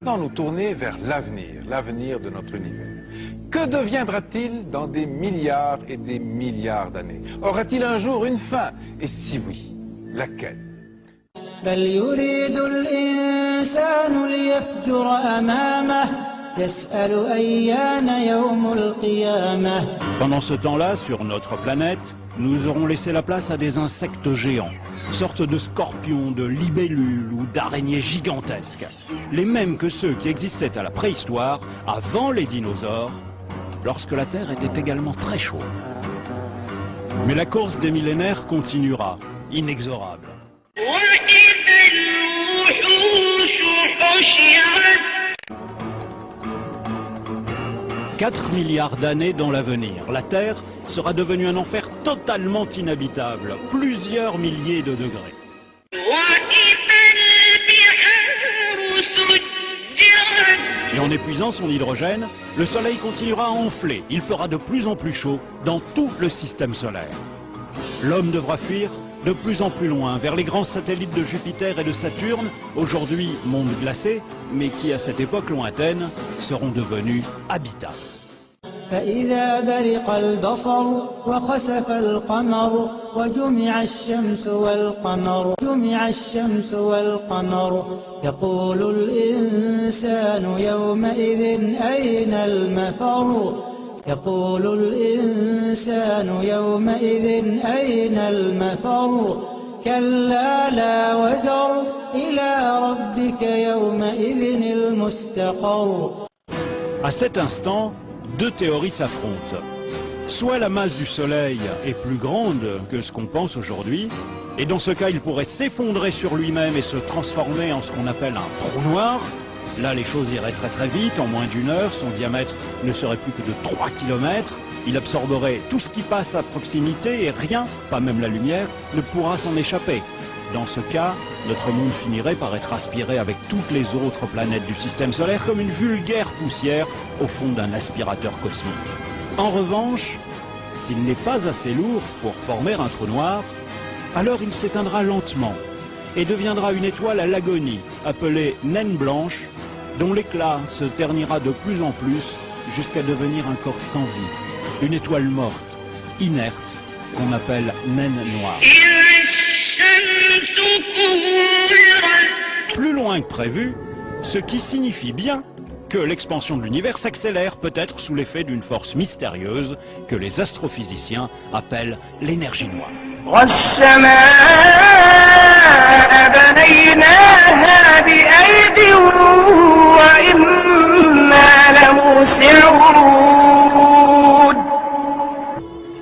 Maintenant, nous tourner vers l'avenir de notre univers. Que deviendra-t-il dans des milliards et des milliards d'années? Aura-t-il un jour une fin? Et si oui, laquelle? بل يريد الإنسان ليفجر أمامه يسأل أيان يوم القيامة. Pendant ce temps-là, sur notre planète, nous aurons laissé la place à des insectes géants, sortes de scorpions, de libellules ou d'araignées gigantesques, les mêmes que ceux qui existaient à la préhistoire, avant les dinosaures, lorsque la Terre était également très chaude. Mais la course des millénaires continuera, inexorable. 4 milliards d'années dans l'avenir, la Terre sera devenue un enfer totalement inhabitable, plusieurs milliers de degrés. Et en épuisant son hydrogène, le Soleil continuera à enfler. Il fera de plus en plus chaud dans tout le système solaire. L'homme devra fuir de plus en plus loin, vers les grands satellites de Jupiter et de Saturne, aujourd'hui mondes glacés, mais qui à cette époque lointaine seront devenus habitables. فإذا برق البصر وخسف القمر وجمع الشمس والقمر يقول الإنسان يومئذ أين المفر كلا لا وزر إلى ربك يومئذ المستقر. À cet instant, deux théories s'affrontent. Soit la masse du Soleil est plus grande que ce qu'on pense aujourd'hui, et dans ce cas il pourrait s'effondrer sur lui-même et se transformer en ce qu'on appelle un trou noir. Là les choses iraient très très vite, en moins d'une heure, son diamètre ne serait plus que de 3 km, il absorberait tout ce qui passe à proximité et rien, pas même la lumière, ne pourra s'en échapper. Dans ce cas, notre monde finirait par être aspiré avec toutes les autres planètes du système solaire comme une vulgaire poussière au fond d'un aspirateur cosmique. En revanche, s'il n'est pas assez lourd pour former un trou noir, alors il s'éteindra lentement et deviendra une étoile à l'agonie, appelée naine blanche, dont l'éclat se ternira de plus en plus jusqu'à devenir un corps sans vie, une étoile morte, inerte, qu'on appelle naine noire. Plus loin que prévu, ce qui signifie bien que l'expansion de l'univers s'accélère peut-être sous l'effet d'une force mystérieuse que les astrophysiciens appellent l'énergie noire.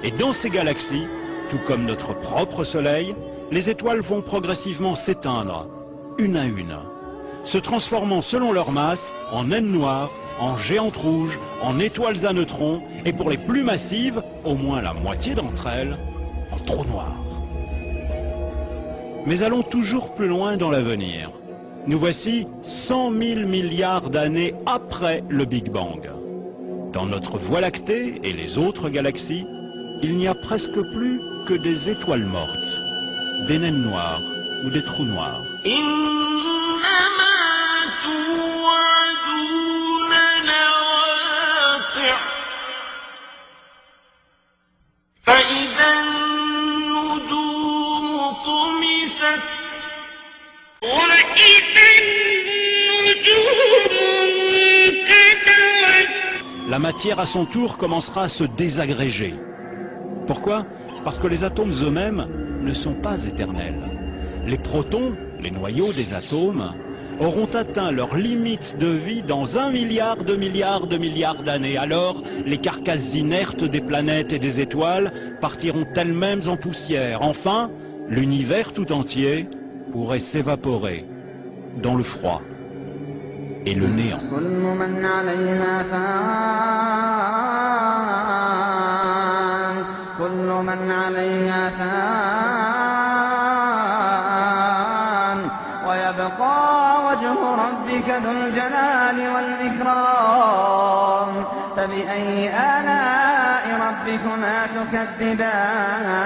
Et dans ces galaxies, tout comme notre propre Soleil, les étoiles vont progressivement s'éteindre, une à une, se transformant selon leur masse en naines noires, en géantes rouges, en étoiles à neutrons, et pour les plus massives, au moins la moitié d'entre elles, en trous noirs. Mais allons toujours plus loin dans l'avenir. Nous voici 100 000 milliards d'années après le Big Bang. Dans notre Voie lactée et les autres galaxies, il n'y a presque plus que des étoiles mortes, des naines noires ou des trous noirs. La matière à son tour commencera à se désagréger. Pourquoi? Parce que les atomes eux-mêmes ne sont pas éternels. Les protons, les noyaux des atomes, auront atteint leur limite de vie dans 1 milliard de milliards d'années. Alors, les carcasses inertes des planètes et des étoiles partiront elles-mêmes en poussière. Enfin, l'univers tout entier pourrait s'évaporer dans le froid et le néant. فبأي آلاء ربكما تكذبان